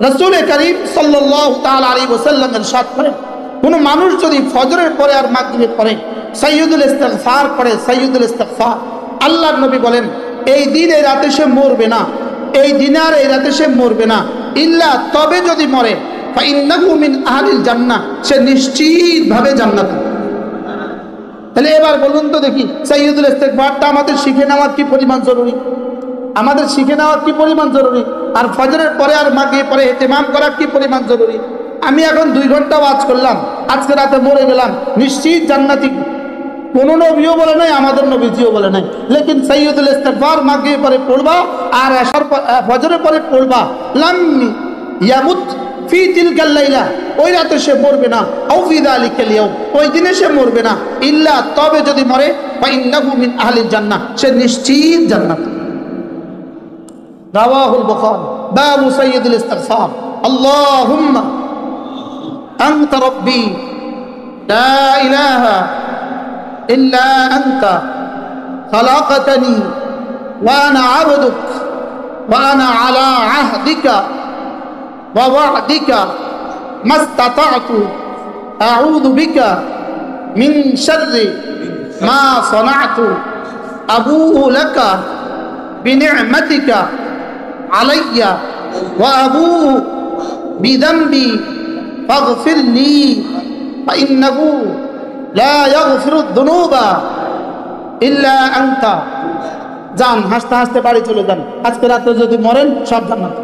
রাসূল করিম সাল্লাল্লাহু তাআলা আলাইহি ওয়াসাল্লাম ইরশাদ করেন, কোন মানুষ যদি ফজরের পরে আর মাগরিবের পরে সাইয়্যিদুল ইস্তিগফার পড়ে, সাইয়্যিদুল ইস্তিগফার, আল্লাহর নবী বলেন এই দিন এই রাতে সে মরবে না, এই দিনে আর এই রাতে সে মরবে না, ইল্লা তবে যদি মরে ফাইন্নাহু মিন আহলিল জান্নাহ, সে নিশ্চিতভাবে জান্নাতে। তাহলে এবার বলুন তো দেখি, সাইয়্যিদুল ইস্তিগফারটা আমাদের শিখে নেওয়ার কি পরিমাণ জরুরি, আমাদের শিখে নেওয়ার কি পরিমাণ জরুরি, আর ফজরের পরে আর মাগরিবের পরে ইহতিমাম করা কি পরিমাণ জরুরি। আমি এখন 2 ঘন্টা ওয়াজ করলাম, আজকে রাতে মরে গেলাম, নিশ্চিত জান্নাতি। কোন নবীও বলে নাই, আমাদের নবীজিও বলে নাই, লেকিন সাইয়্যিদুল ইস্তিগফার মাগরিবের পরে পড়বা আর ফজরের পরে পড়বা, লাম ইয়ামুত ফি তিলকাল লাইলা, ওই রাতে সে মরবে না, আও ফি যালিকাল ইয়াউম, ওই দিনে সে মরবে না, ইল্লা তবে যদি মরে ফাইন্নাহু মিন আহলিল জান্নাহ, সে নিশ্চিত জান্নাত। রাওয়াহুল বুখারী বাবু সাইয়্যিদুল ইস্তিগফার। আল্লাহুম্মা আনতা রাব্বি লা ইলাহা ইল্লা আনতা খালাকতানি ওয়া আনা আবদুক ওয়া আনা আলা আহদিকা ওয়া ওয়া'দিকা মাসতাতা'তু আউযু বিকা মিন শাররি মা সানা'তু আবুউ লাকা বিনি'মাতিকা আলাইয়া ওয়া আবুউ বিযামবি ফাগফির লি ফাইন্নাহু লা ইয়াগফিরুদ যুনুবা ইল্লা আনতা। যান, হাসতে হাসতে বাড়ি চলে যান, আজকে রাতে যদি মরেন সব জান্নাত।